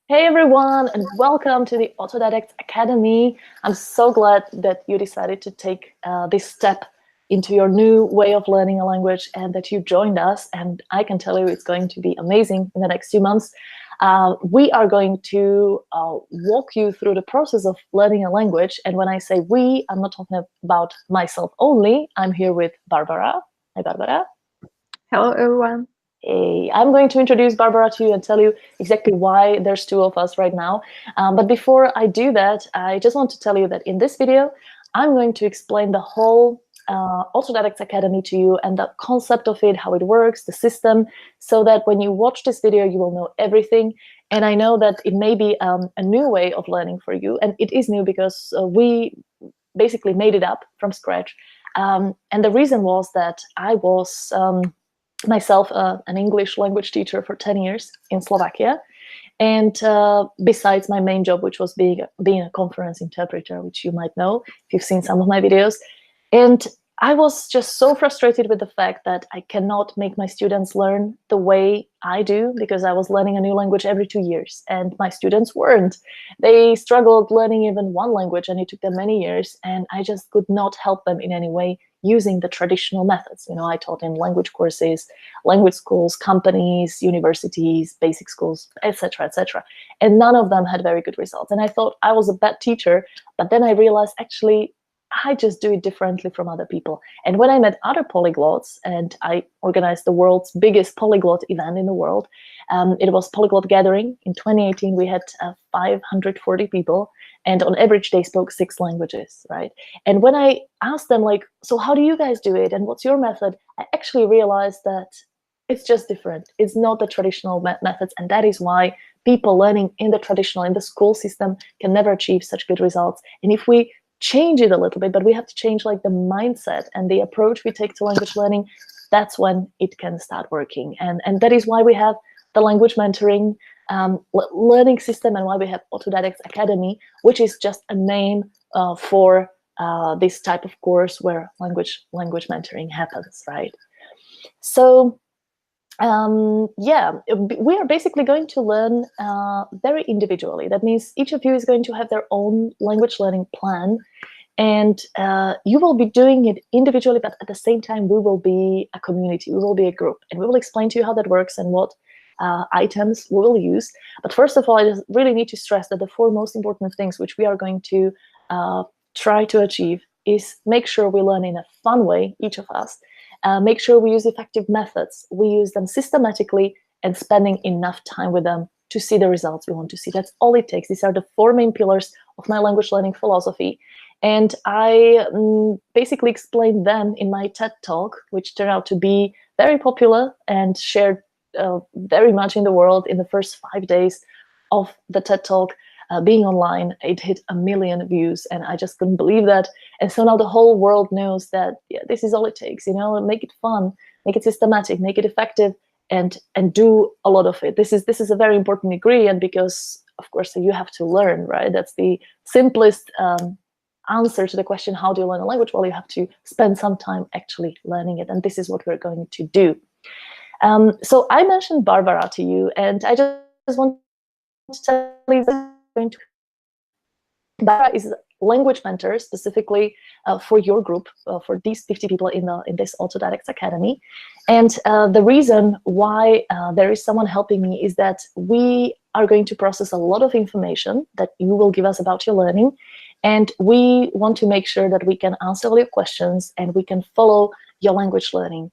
Hey everyone, and welcome to the Autodidacts Academy. I'm so glad that you decided to take this step into your new way of learning a language and that you joined us. And I can tell you it's going to be amazing in the next few months. We are going to walk you through the process of learning a language. And when I say we, I'm not talking about myself only. I'm here with Barbara. Hi, Barbara. Hello, everyone. Hey, I'm going to introduce Barbara to you and tell you exactly why there's two of us right now. But before I do that, I just want to tell you that in this video, I'm going to explain the whole Autodidacts Academy to you and the concept of it, how it works, the system, so that when you watch this video, you will know everything. And I know that it may be a new way of learning for you, and it is new because we basically made it up from scratch. And the reason was that I was myself an English language teacher for 10 years in Slovakia. And besides my main job, which was being a conference interpreter, which you might know if you've seen some of my videos. And I was just so frustrated with the fact that I cannot make my students learn the way I do, because I was learning a new language every 2 years and my students weren't. They struggled learning even one language and it took them many years, and I just could not help them in any way using the traditional methods. You know, I taught in language courses, language schools, companies, universities, basic schools, etc., etc. And none of them had very good results. And I thought I was a bad teacher, but then I realized actually I just do it differently from other people. And when I met other polyglots, and I organized the world's biggest polyglot event in the world, it was Polyglot Gathering. In 2018, we had 540 people, and on average, they spoke 6 languages, right? And when I asked them, like, so how do you guys do it? And what's your method? I actually realized that it's just different. It's not the traditional methods. And that is why people learning in the traditional, in the school system, can never achieve such good results. And if we change it a little bit, but we have to change like the mindset and the approach we take to language learning, that's when it can start working. And that is why we have the language mentoring learning system, and why we have Autodidacts Academy, which is just a name for this type of course where language mentoring happens, right? So yeah, we are basically going to learn very individually. That means each of you is going to have their own language learning plan, and you will be doing it individually, but at the same time, we will be a community, we will be a group, and we will explain to you how that works and what items we will use. But first of all, I just really need to stress that the 4 most important things which we are going to try to achieve is make sure we learn in a fun way, each of us. Make sure we use effective methods. We use them systematically and spending enough time with them to see the results we want to see. That's all it takes. These are the 4 main pillars of my language learning philosophy. And I basically explained them in my TED Talk, which turned out to be very popular and shared very much in the world in the first 5 days of the TED Talk. Being online, it hit 1 million views, and I just couldn't believe that. And so now the whole world knows that, yeah, this is all it takes. You know, make it fun, make it systematic, make it effective, and do a lot of it. This is a very important ingredient, because of course you have to learn, right? That's the simplest answer to the question, how do you learn a language? Well, you have to spend some time actually learning it, and this is what we're going to do. So I mentioned Barbara to you, and I just want to tell you that Barbara is a language mentor specifically for your group, for these 50 people in this Autodidacts Academy. And the reason why there is someone helping me is that we are going to process a lot of information that you will give us about your learning. And we want to make sure that we can answer all your questions and we can follow your language learning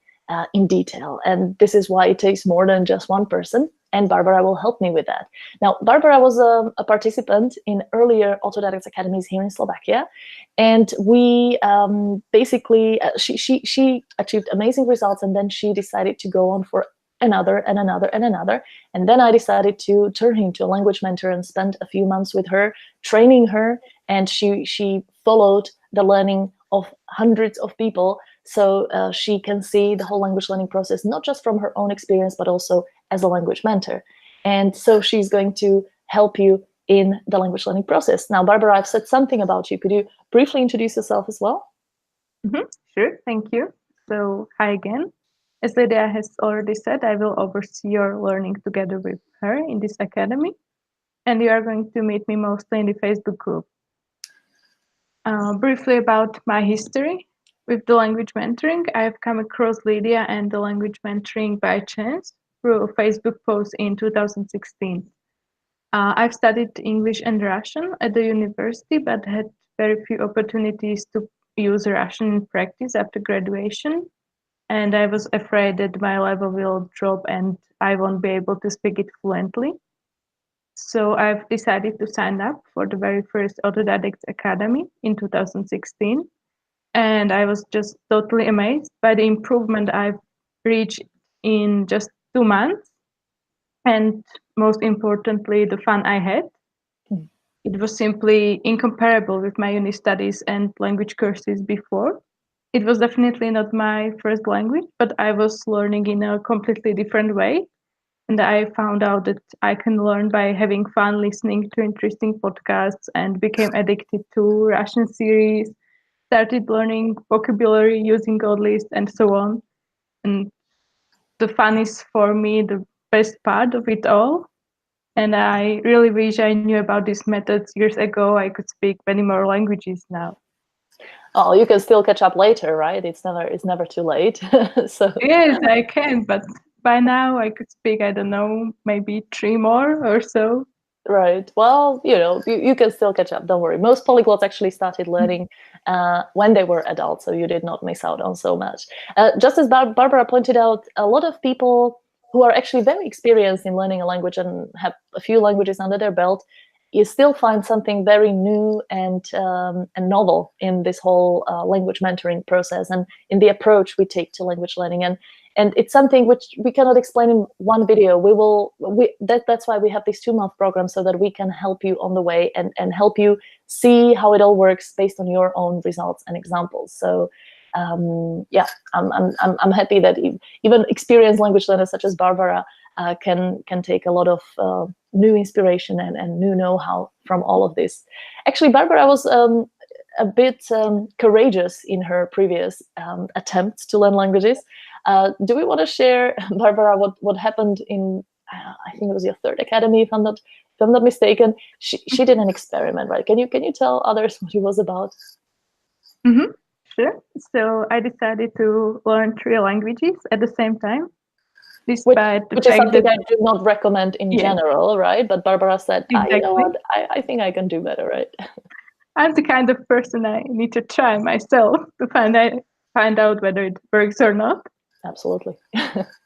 in detail. And this is why it takes more than just one person. And Barbara will help me with that. Now, Barbara was a participant in earlier Autodidacts Academies here in Slovakia. And we basically, she achieved amazing results, and then she decided to go on for another and another and another. And then I decided to turn her into a language mentor and spend a few months with her, training her. And she followed the learning of hundreds of people, so she can see the whole language learning process, not just from her own experience, but also as a language mentor. And so she's going to help you in the language learning process. Now, Barbara, I've said something about you. Could you briefly introduce yourself as well? Sure, thank you. So, hi again. As Lydia has already said, I will oversee your learning together with her in this academy. and you are going to meet me mostly in the Facebook group. Briefly about my history with the language mentoring, I've come across Lydia and the language mentoring by chance through a Facebook post in 2016. I've studied English and Russian at the university, but had very few opportunities to use Russian in practice after graduation. And I was afraid that my level will drop and I won't be able to speak it fluently. So I've decided to sign up for the very first Autodidacts Academy in 2016. And I was just totally amazed by the improvement I've reached in just 2 months. And most importantly, the fun I had. Mm. It was simply incomparable with my uni studies and language courses before. It was definitely not my first language, but I was learning in a completely different way. And I found out that I can learn by having fun listening to interesting podcasts and became addicted to Russian series, started learning vocabulary using God list and so on. And the fun is for me the best part of it all. And I really wish I knew about these methods years ago. I could speak many more languages now. Oh, you can still catch up later, right? It's never too late. So Yes, I can, but by now I could speak, I don't know, maybe three more or so. right. Well, you can still catch up. Don't worry. Most polyglots actually started learning when they were adults, so you did not miss out on so much. Just as Barbara pointed out, a lot of people who are actually very experienced in learning a language and have a few languages under their belt, you still find something very new and novel in this whole language mentoring process and in the approach we take to language learning. And it's something which we cannot explain in one video. That's why we have these 2-month programs, so that we can help you on the way and help you see how it all works based on your own results and examples. So yeah, I'm happy that even experienced language learners such as Barbara can take a lot of new inspiration and new know-how from all of this. Actually, Barbara was a bit courageous in her previous attempts to learn languages. Do we want to share, Barbara, what happened in? I think it was your third academy, if I'm not mistaken. She did an experiment, right? Can you tell others what it was about? Mm-hmm. Sure. So I decided to learn three languages at the same time, Which despite the which is fact something that, I do not recommend in yes, general, right? But Barbara said, you know exactly. what? I think I can do better, right? I'm the kind of person I need to try myself to find out whether it works or not. Absolutely.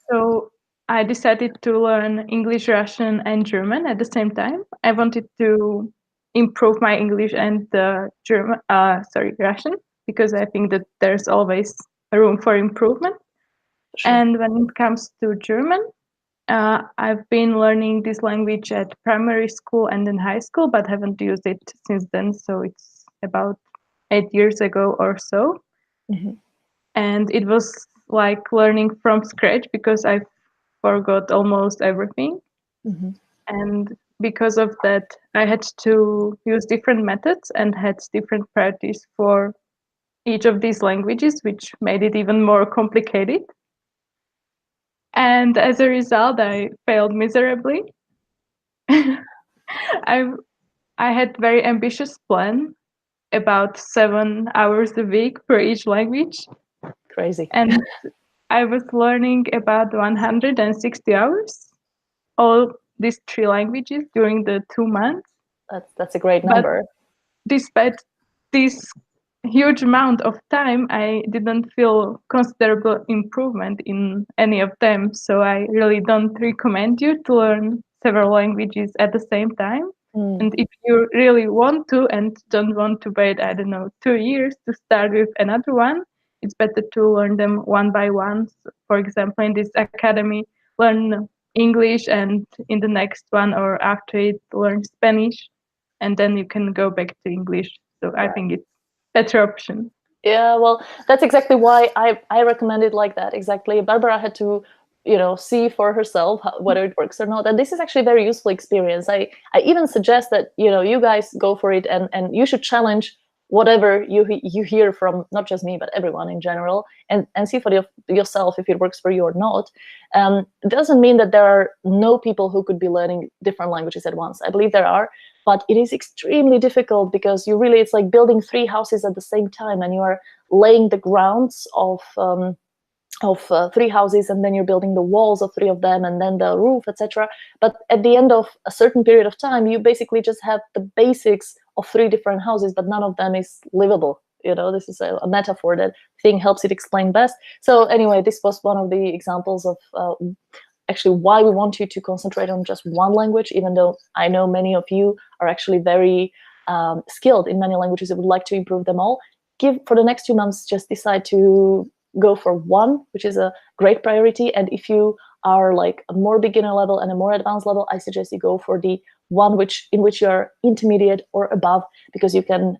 So I decided to learn English, Russian, and German at the same time. I wanted to improve my English and Russian, because I think that there's always room for improvement. Sure. And when it comes to German, I've been learning this language at primary school and in high school, but haven't used it since then. So it's about 8 years ago or so. Mhm. And it was like learning from scratch because I forgot almost everything. Mhm. And because of that, I had to use different methods and had different priorities for each of these languages, which made it even more complicated. And as a result, I failed miserably. I I had very ambitious plan, about 7 hours a week for each language, Crazy. and I was learning about 160 hours, all these three languages during the 2 months. That's a great But number. despite this huge amount of time, I didn't feel considerable improvement in any of them. So I really don't recommend you to learn several languages at the same time. Mm. And if you really want to and don't want to wait, I don't know, 2 years to start with another one, it's better to learn them one by one. So, for example, in this academy, learn English, and in the next one or after it, learn Spanish, and then you can go back to English. So I Right. think it's better option. Yeah, well, that's exactly why I recommend it like that. Exactly. Barbara had to, see for herself whether it works or not. And this is actually a very useful experience. I even suggest that, you guys go for it and you should challenge whatever you hear from not just me but everyone in general, and see for yourself if it works for you or not. It doesn't mean that there are no people who could be learning different languages at once. I believe there are, but it is extremely difficult because it's like building 3 houses at the same time, and you are laying the grounds of 3 houses, and then you're building the walls of 3 of them, and then the roof, etc. But at the end of a certain period of time, you basically just have the basics of 3 different houses, but none of them is livable. This is a metaphor that thing helps it explain best. So anyway, this was one of the examples of actually why we want you to concentrate on just one language, even though I know many of you are actually very skilled in many languages and would like to improve them all. For the next 2 months, just decide to go for one, which is a great priority. And if you are like a more beginner level and a more advanced level, I suggest you go for the one in which you are intermediate or above, because you can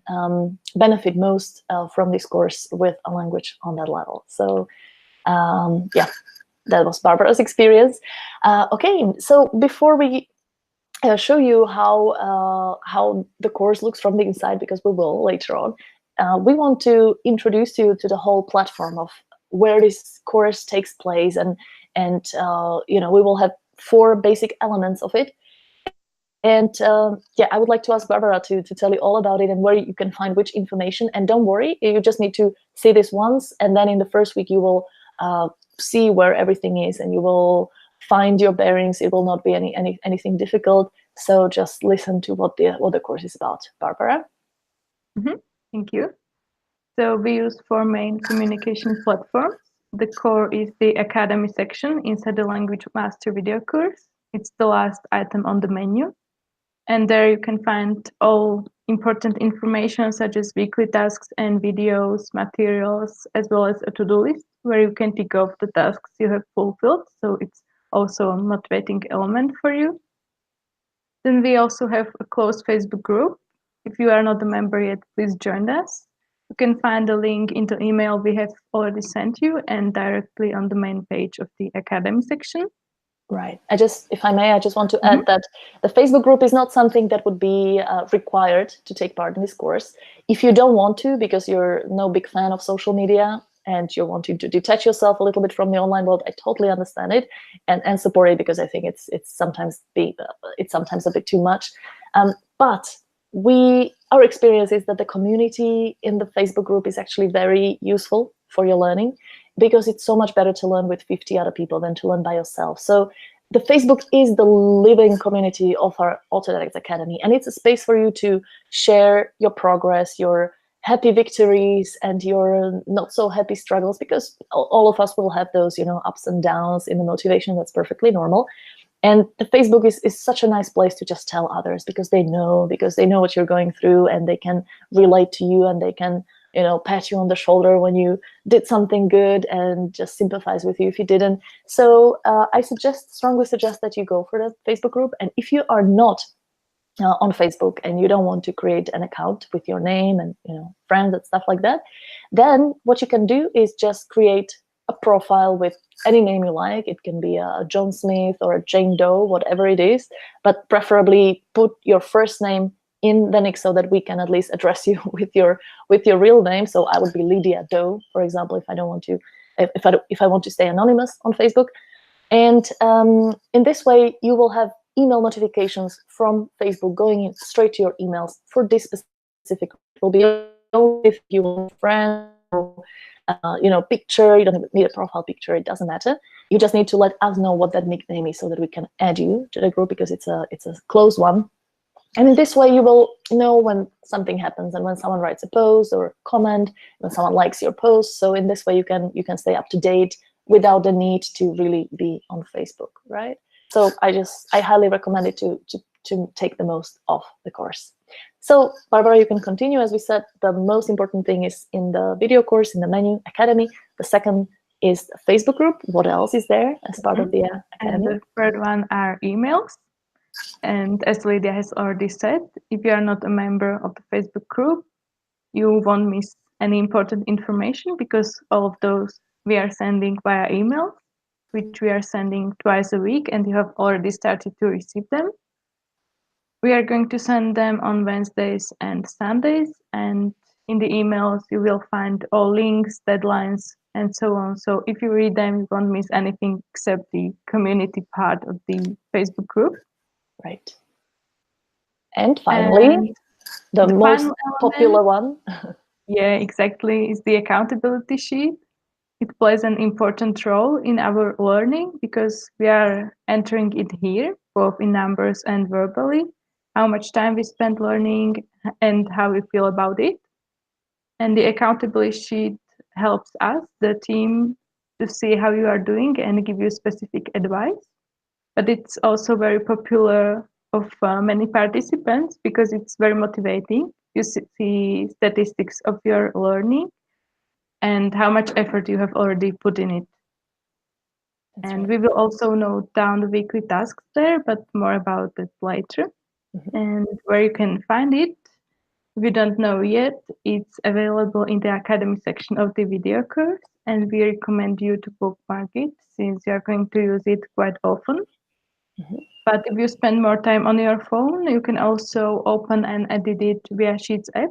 benefit most from this course with a language on that level. So yeah, that was Barbara's experience. Okay, so before we show you how the course looks from the inside, because we will later on, we want to introduce you to the whole platform of where this course takes place, and we will have 4 basic elements of it. And yeah, I would like to ask Barbara to tell you all about it and where you can find which information. And don't worry, you just need to see this once, and then in the first week you will see where everything is, and you will find your bearings. It will not be anything difficult. So just listen to what the course is about. Barbara? Thank you. So we use 4 main communication platforms. The core is the Academy section inside the Language Master video course. It's the last item on the menu. And there you can find all important information such as weekly tasks and videos, materials, as well as a to-do list where you can tick off the tasks you have fulfilled. So it's also a motivating element for you. Then we also have a closed Facebook group. If you are not a member yet, please join us. You can find the link in the email we have already sent you and directly on the main page of the Academy section. Right. If I may, I just want to add that the Facebook group is not something that would be required to take part in this course. If you don't want to, because you're no big fan of social media and you're wanting to detach yourself a little bit from the online world, I totally understand it and support it, because I think it's sometimes a bit too much. But our experience is that the community in the Facebook group is actually very useful for your learning, because it's so much better to learn with 50 other people than to learn by yourself. So the Facebook is the living community of our Autodidacts Academy, and it's a space for you to share your progress, your happy victories, and your not so happy struggles, because all of us will have those, ups and downs in the motivation. That's perfectly normal. And the Facebook is such a nice place to just tell others, because they know what you're going through, and they can relate to you, and they can pat you on the shoulder when you did something good and just sympathize with you if you didn't. So I strongly suggest that you go for the Facebook group. And if you are not on Facebook and you don't want to create an account with your name and friends and stuff like that, then what you can do is just create a profile with any name you like. It can be a John Smith or a Jane Doe, whatever it is, but preferably put your first name in the nick so that we can at least address you with your real name. So I would be Lydia Doe, for example, if I don't want to, if I want to stay anonymous on Facebook. And in this way, you will have email notifications from Facebook going in straight to your emails for this specific. It will be only if you want friends, picture. You don't need a profile picture. It doesn't matter. You just need to let us know what that nickname is so that we can add you to the group, because it's a closed one. And in this way, you will know when something happens and when someone writes a post or comment, when someone likes your post. So in this way, you can stay up to date without the need to really be on Facebook, right? So I highly recommend it to take the most of the course. So Barbara, you can continue. As we said, the most important thing is in the video course, in the menu, Academy. The second is the Facebook group. What else is there as part of the Academy? And the third one are emails. And as Lydia has already said, if you are not a member of the Facebook group, you won't miss any important information, because all of those we are sending via email, which we are sending twice a week, and you have already started to receive them. We are going to send them on Wednesdays and Sundays, and in the emails, you will find all links, deadlines, and so on. So if you read them, you won't miss anything except the community part of the Facebook group. Right. And finally, And the the most final popular element, one. yeah, exactly, is the accountability sheet. It plays an important role in our learning because we are entering it here, both in numbers and verbally, how much time we spend learning and how we feel about it. And the accountability sheet helps us, the team, to see how you are doing and give you specific advice. But it's also very popular of many participants because it's very motivating. You see statistics of your learning and how much effort you have already put in it. That's And right. we will also note down the weekly tasks there, but more about it later. And where you can find it, if you don't know yet, it's available in the Academy section of the video course, and we recommend you to bookmark it since you are going to use it quite often. But if you spend more time on your phone, you can also open and edit it via Sheets app,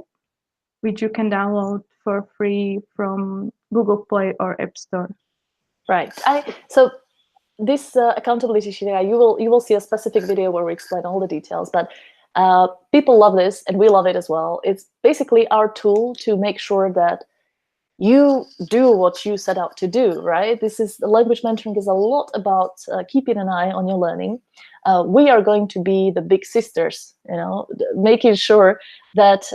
which you can download for free from Google Play or App Store. Right. So this accountability sheet, you will see a specific video where we explain all the details, but people love this and we love it as well. It's basically our tool to make sure that you do what you set out to do, right? Language mentoring is a lot about keeping an eye on your learning. We are going to be the big sisters, making sure that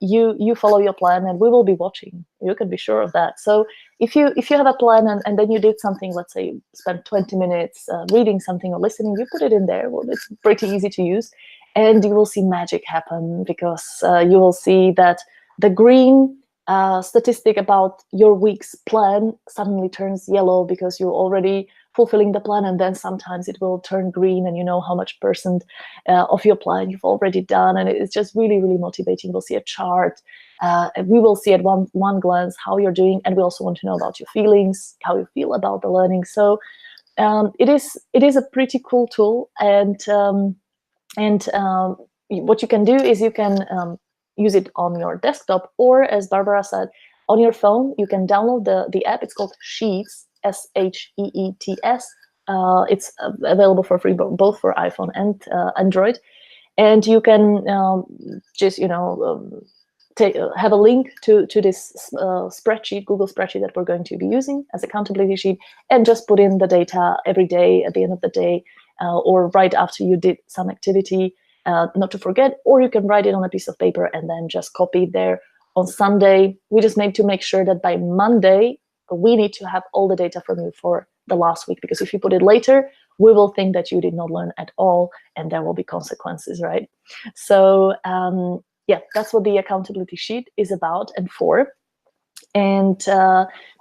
you follow your plan, and we will be watching. You can be sure of that. So if you have a plan and then you did something, let's say spend 20 minutes reading something or listening, you put it in there. Well, it's pretty easy to use, and you will see magic happen because you will see that the green statistic about your week's plan suddenly turns yellow because you're already fulfilling the plan, and then sometimes it will turn green and you know how much percent of your plan you've already done, and it's just really, really motivating. We'll see a chart, and we will see at one glance how you're doing, and we also want to know about your feelings, how you feel about the learning. So it is a pretty cool tool, and what you can do is you can use it on your desktop, or as Barbara said, on your phone. You can download the app. It's called Sheets, Sheets. It's available for free both for iPhone and Android, and you can just have a link to this spreadsheet, Google spreadsheet, that we're going to be using as accountability sheet, and just put in the data every day at the end of the day, or right after you did some activity, not to forget. Or you can write it on a piece of paper and then just copy it there. On Sunday, we just need to make sure that by Monday, we need to have all the data from you for the last week, because if you put it later, we will think that you did not learn at all, and there will be consequences, right? So yeah, that's what the accountability sheet is about and for. And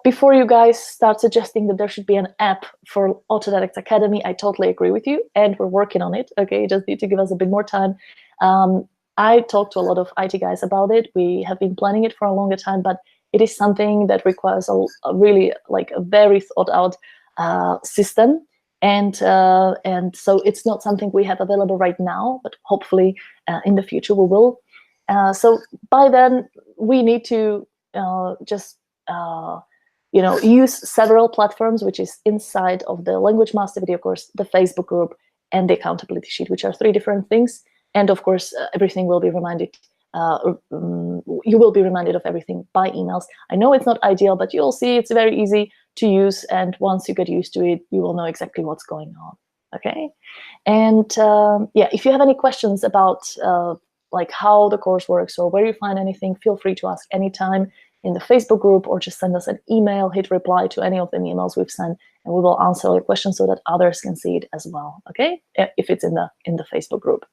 before you guys start suggesting that there should be an app for Autodidacts Academy, I totally agree with you, and we're working on it. Okay, you just need to give us a bit more time. I talked to a lot of IT guys about it. We have been planning it for a longer time, but it is something that requires a really a very thought out system. And so it's not something we have available right now, but hopefully in the future we will. So by then we need to just use several platforms, which is inside of the Language Master video course, the Facebook group, and the accountability sheet, which are 3 different things. And of course, everything will be reminded. You will be reminded of everything by emails. I know it's not ideal, but you'll see it's very easy to use. And once you get used to it, you will know exactly what's going on. Okay. And yeah, if you have any questions about how the course works or where you find anything, feel free to ask anytime in the Facebook group, or just send us an email, hit reply to any of the emails we've sent, and we will answer your questions so that others can see it as well. Okay, if it's in the Facebook group.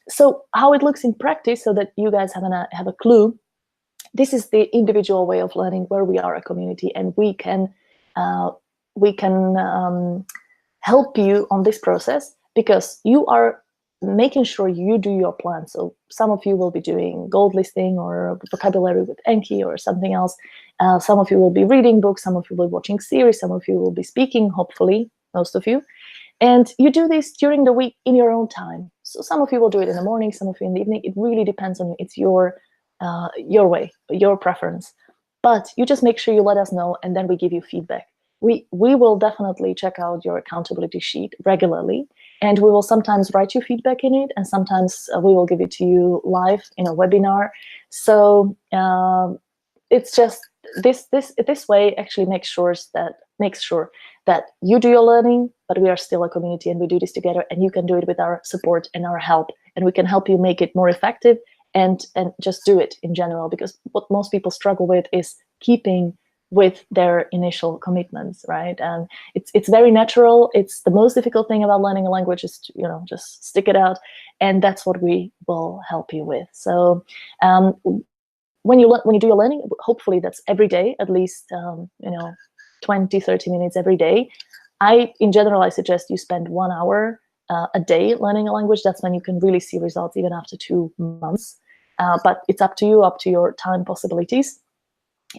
So how it looks in practice, so that you guys have a clue. This is the individual way of learning, where we are a community, and we can help you on this process, because you are making sure you do your plan. So some of you will be doing gold listing or vocabulary with Enki or something else. Some of you will be reading books. Some of you will be watching series. Some of you will be speaking, hopefully, most of you. And you do this during the week in your own time. So some of you will do it in the morning, some of you in the evening. It really depends on you. It's your your way, your preference. But you just make sure you let us know, and then we give you feedback. We will definitely check out your accountability sheet regularly, and we will sometimes write you feedback in it, and sometimes we will give it to you live in a webinar. So it's just this way actually makes sure that you do your learning, but we are still a community and we do this together, and you can do it with our support and our help, and we can help you make it more effective and just do it in general, because what most people struggle with is keeping with their initial commitments, right? And it's very natural. It's the most difficult thing about learning a language is to, just stick it out, and that's what we will help you with. So when you do your learning, hopefully that's every day, at least 20-30 minutes every day. In general, I suggest you spend 1 hour a day learning a language. That's when you can really see results, even after 2 months. But it's up to you, up to your time possibilities.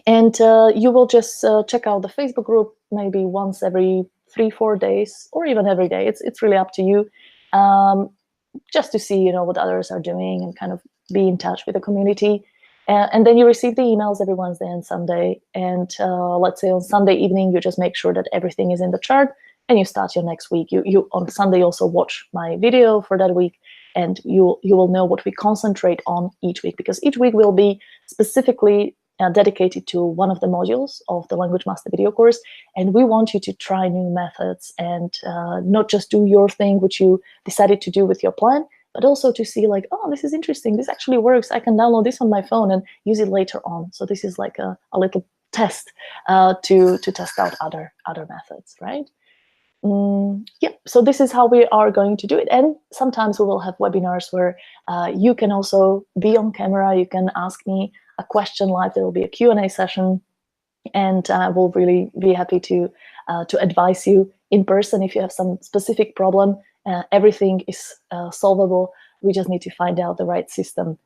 And you will just check out the Facebook group maybe once every 3-4 days, or even every day. It's really up to you, just to see what others are doing and kind of be in touch with the community. And then you receive the emails every Wednesday and Sunday. And let's say on Sunday evening, you just make sure that everything is in the chart, and you start your next week. You on Sunday also watch my video for that week, and you will know what we concentrate on each week, because each week will be specifically dedicated to one of the modules of the Language Master video course. And we want you to try new methods and not just do your thing, which you decided to do with your plan, but also to see like, oh, this is interesting. This actually works. I can download this on my phone and use it later on. So this is like a little test to test out other methods, right? Yeah, so this is how we are going to do it. And sometimes we will have webinars where you can also be on camera. You can ask me a question live. There will be a Q&A session, and I will really be happy to advise you in person if you have some specific problem. Everything is solvable. We just need to find out the right system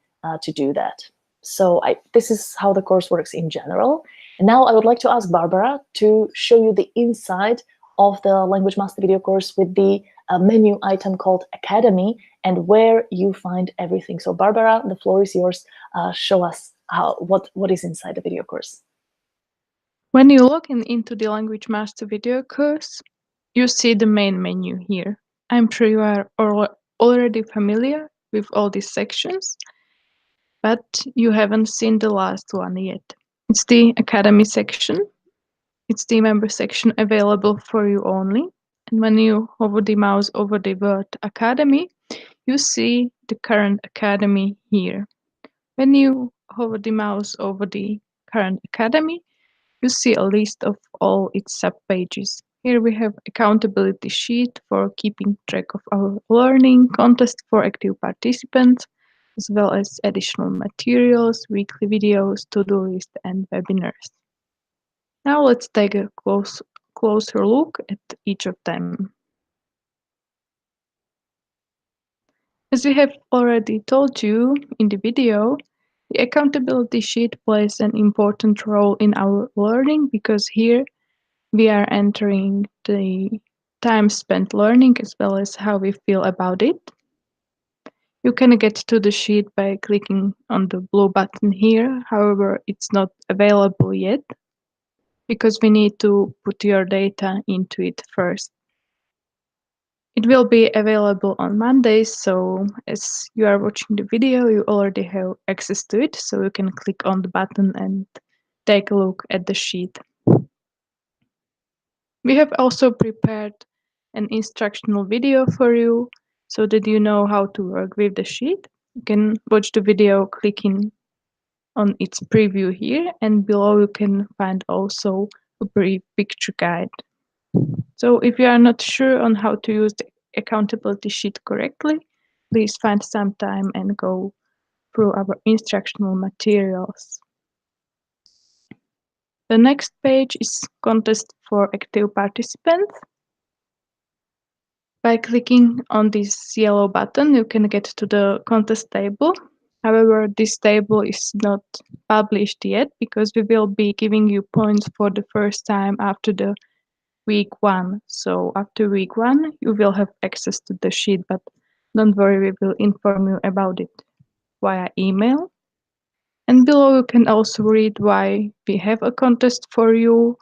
to do that. So this is how the course works in general. And now I would like to ask Barbara to show you the inside of the Language Master video course with the menu item called Academy, and where you find everything. So Barbara, the floor is yours. Show us what is inside the video course. When you log into the Language Master video course, you see the main menu here. I'm sure you are already familiar with all these sections, but you haven't seen the last one yet. It's the Academy section. It's the member section available for you only. And when you hover the mouse over the word Academy, you see the current Academy here. When you hover the mouse over the current Academy, you see a list of all its subpages. Here we have accountability sheet for keeping track of our learning, contest for active participants, as well as additional materials, weekly videos, to-do list, and webinars. Now let's take a closer look at each of them. As we have already told you in the video, the accountability sheet plays an important role in our learning, because here we are entering the time spent learning as well as how we feel about it. You can get to the sheet by clicking on the blue button here. However, it's not available yet because we need to put your data into it first. It will be available on Mondays, so as you are watching the video, you already have access to it, so you can click on the button and take a look at the sheet. We have also prepared an instructional video for you so that you know how to work with the sheet. You can watch the video clicking on its preview here, and below you can find also a brief picture guide. So if you are not sure on how to use the accountability sheet correctly, please find some time and go through our instructional materials. The next page is contest for active participants. By clicking on this yellow button, you can get to the contest table. However, this table is not published yet because we will be giving you points for the first time after the week 1. So after week 1, you will have access to the sheet, but don't worry, we will inform you about it via email. And below you can also read why we have a contest for you,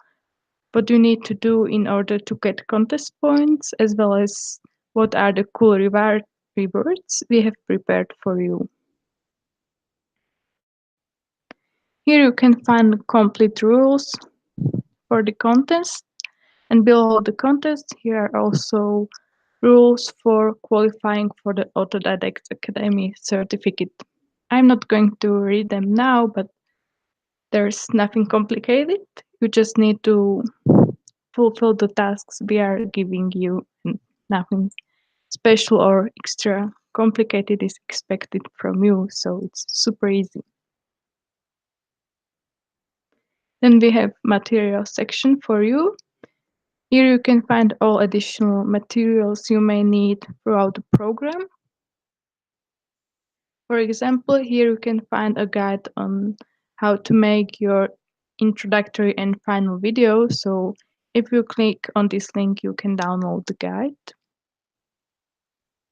what you need to do in order to get contest points, as well as what are the cool rewards we have prepared for you. Here you can find complete rules for the contest, and below the contest here are also rules for qualifying for the Autodidacts Academy certificate. I'm not going to read them now, but there's nothing complicated. You just need to fulfill the tasks we are giving you, and nothing special or extra complicated is expected from you, so it's super easy. Then we have material section for you. Here you can find all additional materials you may need throughout the program. For example, here you can find a guide on how to make your introductory and final video. So if you click on this link, you can download the guide.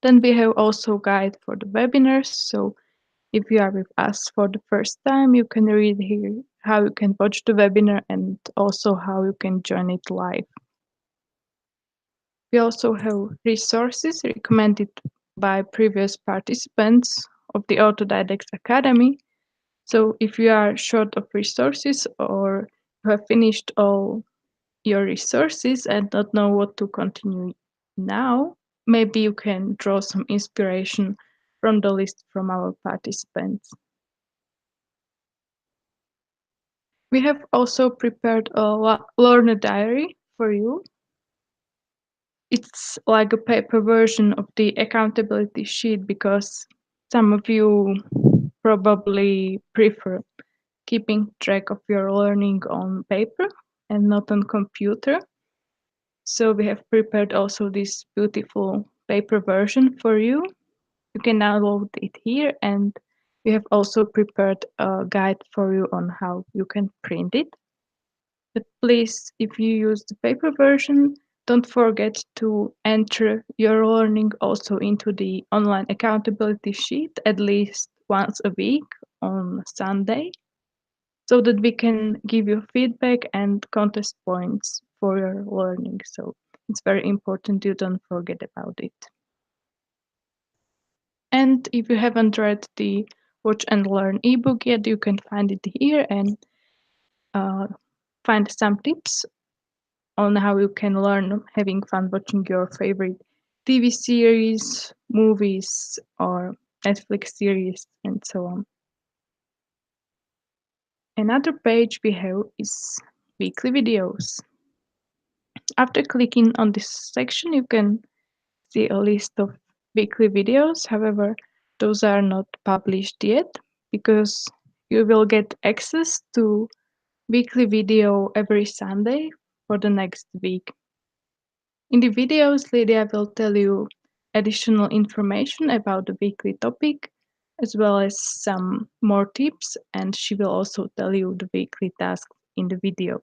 Then we have also a guide for the webinars. So if you are with us for the first time, you can read here how you can watch the webinar and also how you can join it live. We also have resources recommended by previous participants of the Autodidacts Academy. So if you are short of resources or you have finished all your resources and don't know what to continue now, maybe you can draw some inspiration from the list from our participants. We have also prepared a learner diary for you. It's like a paper version of the accountability sheet because some of you probably prefer keeping track of your learning on paper and not on computer. So we have prepared also this beautiful paper version for you. You can download it here, and we have also prepared a guide for you on how you can print it. But please, if you use the paper version, don't forget to enter your learning also into the online accountability sheet at least once a week on Sunday, so that we can give you feedback and contest points for your learning. So it's very important you don't forget about it. And if you haven't read the Watch and Learn ebook yet, you can find it here and find some tips on how you can learn having fun watching your favorite TV series, movies, or Netflix series, and so on. Another page we have is weekly videos. After clicking on this section, you can see a list of weekly videos. However, those are not published yet because you will get access to weekly video every Sunday for the next week. In the videos, Lydia will tell you additional information about the weekly topic, as well as some more tips, and she will also tell you the weekly tasks in the video.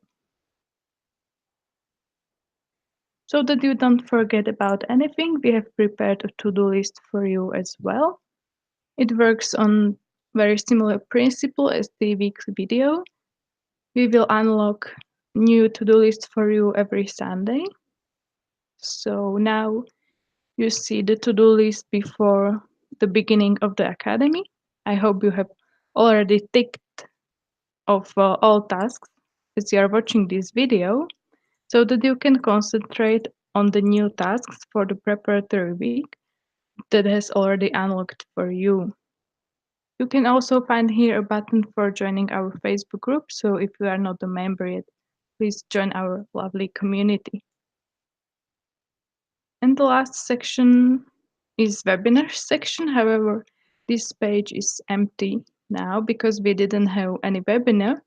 So that you don't forget about anything, we have prepared a to-do list for you as well. It works on very similar principle as the weekly video. We will unlock new to-do lists for you every Sunday. So now you see the to-do list before the beginning of the academy. I hope you have already ticked off all tasks as you are watching this video, so that you can concentrate on the new tasks for the preparatory week that has already unlocked for you. You can also find here a button for joining our Facebook group, so if you are not a member yet, please join our lovely community. And the last section is webinar section. However, this page is empty now because we didn't have any webinar,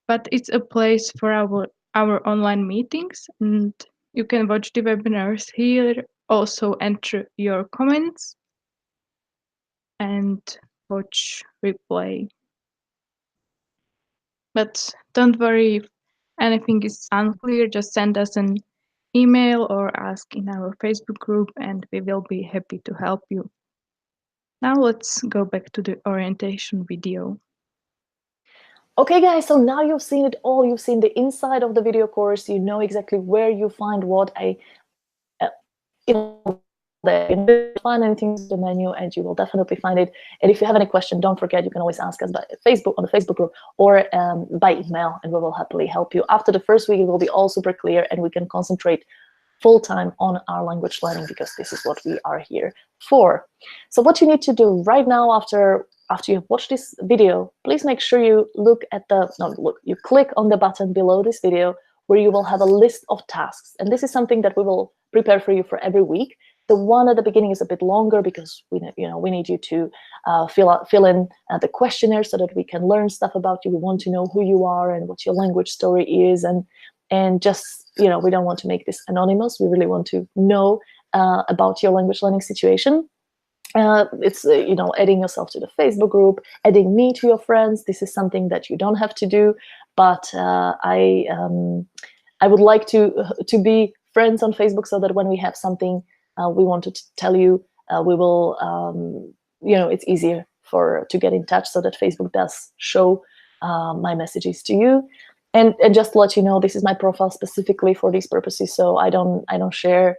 but it's a place for our online meetings, and you can watch the webinars here, also enter your comments and watch replay. But don't worry if anything is unclear, just send us an email or ask in our Facebook group and we will be happy to help you. Now let's go back to the orientation video. Okay, guys, so now you've seen it all. You've seen the inside of the video course. You know exactly where you find what. There. You know, find anything in the menu, and you will definitely find it. And if you have any question, don't forget you can always ask us by Facebook on the Facebook group or by email, and we will happily help you. After the first week, it will be all super clear, and we can concentrate full time on our language learning because this is what we are here for. So what you need to do right now after you've watched this video, please make sure you you click on the button below this video where you will have a list of tasks. And this is something that we will prepare for you for every week. The one at the beginning is a bit longer because we need you to fill in the questionnaire so that we can learn stuff about you. We want to know who you are and what your language story is, and just we don't want to make this anonymous. We really want to know about your language learning situation. It's adding yourself to the Facebook group, adding me to your friends. This is something that you don't have to do, but I would like to be friends on Facebook so that when we have something we want to tell you, we will it's easier to get in touch so that Facebook does show my messages to you. And just to let you know, this is my profile specifically for these purposes, so I don't share.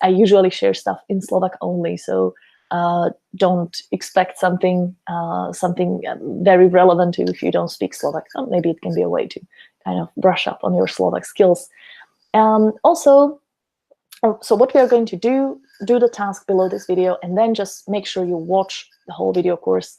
I usually share stuff in Slovak only, so don't expect something very relevant to you if you don't speak Slovak. Maybe it can be a way to kind of brush up on your Slovak skills. Also, so what we are going to do the task below this video, and then just make sure you watch the whole video course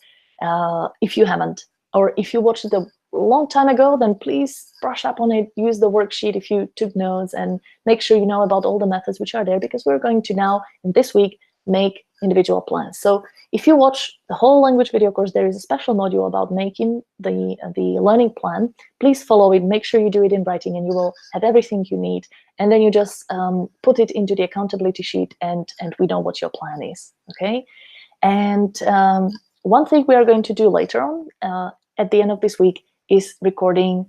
if you haven't, or if you watched it a long time ago, then please brush up on it, use the worksheet if you took notes, and make sure you know about all the methods which are there, because we're going to now, in this week, make individual plans. So if you watch the whole language video course, there is a special module about making the learning plan. Please follow it, make sure you do it in writing, and you will have everything you need. And then you just put it into the accountability sheet, and we know what your plan is, okay? And one thing we are going to do later on, at the end of this week, is recording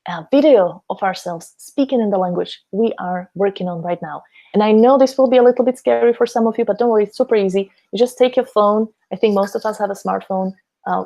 a video of ourselves speaking in the language we are working on right now. And I know this will be a little bit scary for some of you, but don't worry, it's super easy. You just take your phone. I think most of us have a smartphone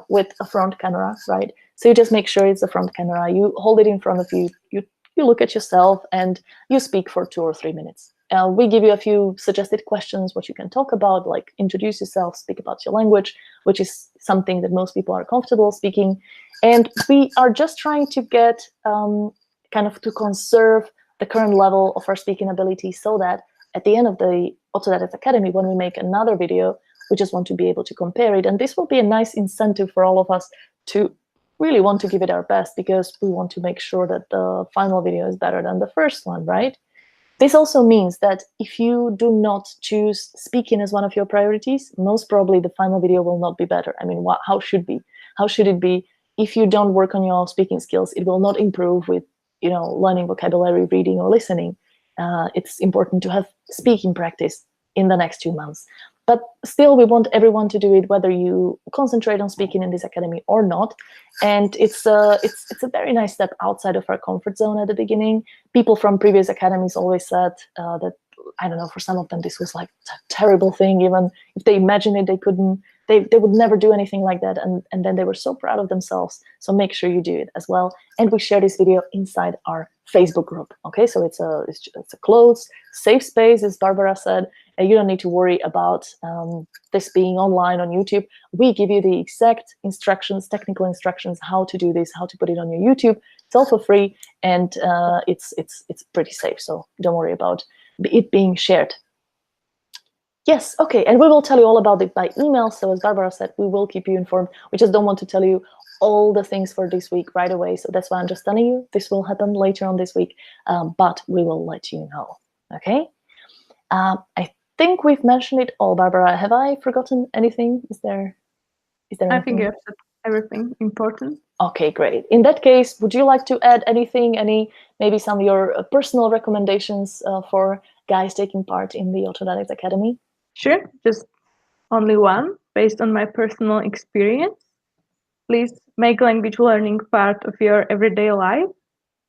with a front camera, right? So you just make sure it's a front camera. You hold it in front of you. You look at yourself and you speak for 2 or 3 minutes. We give you a few suggested questions, what you can talk about, like introduce yourself, speak about your language, which is something that most people are comfortable speaking. And we are just trying to get kind of to conserve the current level of our speaking ability, so that at the end of the Autodidacts Academy, when we make another video, we just want to be able to compare it. And this will be a nice incentive for all of us to really want to give it our best, because we want to make sure that the final video is better than the first one, right? This also means that if you do not choose speaking as one of your priorities, most probably the final video will not be better. I mean, how should it be? If you don't work on your speaking skills, it will not improve with learning vocabulary, reading, or listening. It's important to have speaking practice in the next 2 months. But still, we want everyone to do it, whether you concentrate on speaking in this academy or not. And it's a very nice step outside of our comfort zone at the beginning. People from previous academies always said that, I don't know, for some of them this was like a terrible thing. Even if they imagined it, they would never do anything like that. And then they were so proud of themselves. So make sure you do it as well. And we share this video inside our Facebook group. Okay, so it's a closed, safe space, as Barbara said. You don't need to worry about this being online on YouTube. We give you the exact instructions, technical instructions, how to do this, how to put it on your YouTube. It's all for free, and it's pretty safe. So don't worry about it being shared. Yes, okay, and we will tell you all about it by email. So as Barbara said, we will keep you informed. We just don't want to tell you all the things for this week right away. So that's why I'm just telling you this will happen later on this week, but we will let you know, okay? I think we've mentioned it all, Barbara. Have I forgotten anything? Is there anything? I think you have said everything important. Okay, great. In that case, would you like to add anything, maybe some of your personal recommendations for guys taking part in the Autodidacts Academy? Sure, just only one, based on my personal experience. Please make language learning part of your everyday life,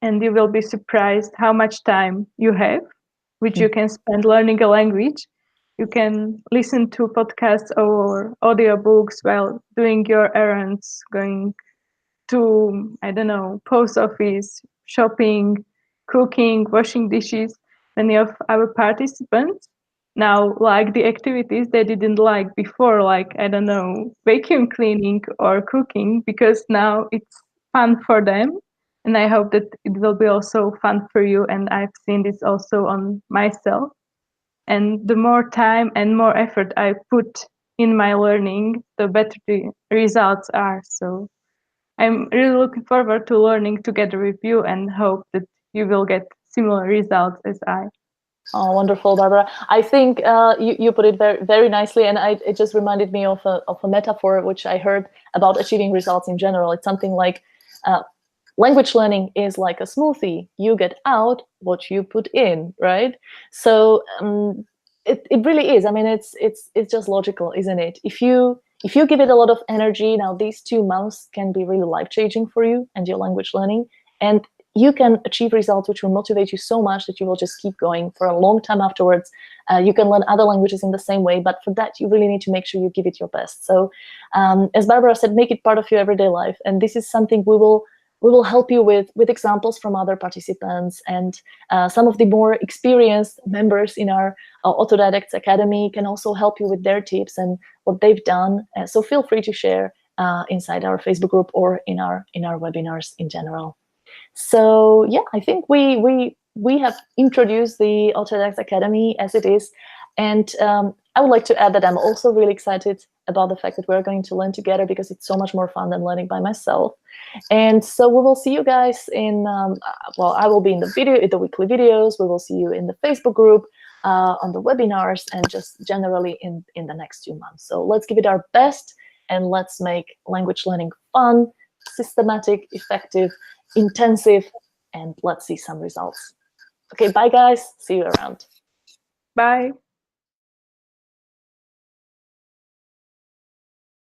and you will be surprised how much time you have, which you can spend learning a language. You can listen to podcasts or audiobooks while doing your errands, going to, I don't know, post office, shopping, cooking, washing dishes. Many of our participants now like the activities they didn't like before, like, I don't know, vacuum cleaning or cooking, because now it's fun for them. And I hope that it will be also fun for you. And I've seen this also on myself. And the more time and more effort I put in my learning, the better the results are. So I'm really looking forward to learning together with you and hope that you will get similar results as I. Oh, wonderful, Barbara. I think you put it very, very nicely, and it just reminded me of a metaphor which I heard about achieving results in general. It's something like uh, language learning is like a smoothie. You get out what you put in, right? So it really is. I mean, it's just logical, isn't it? If you give it a lot of energy, now these 2 months can be really life-changing for you and your language learning. And you can achieve results which will motivate you so much that you will just keep going for a long time afterwards. You can learn other languages in the same way, but for that, you really need to make sure you give it your best. So as Barbara said, make it part of your everyday life. And this is something we will help you with examples from other participants, and some of the more experienced members in our Autodidacts Academy can also help you with their tips and what they've done. So feel free to share inside our Facebook group or in our webinars in general. So yeah, I think we have introduced the Autodidacts Academy as it is, and I would like to add that I'm also really excited about the fact that we're going to learn together, because it's so much more fun than learning by myself. And so we will see you guys in well, I will be in the weekly videos. We will see you in the Facebook group, on the webinars, and just generally in the next 2 months. So let's give it our best, and let's make language learning fun, systematic, effective, intensive, and let's see some results. Okay, bye guys. See you around. Bye.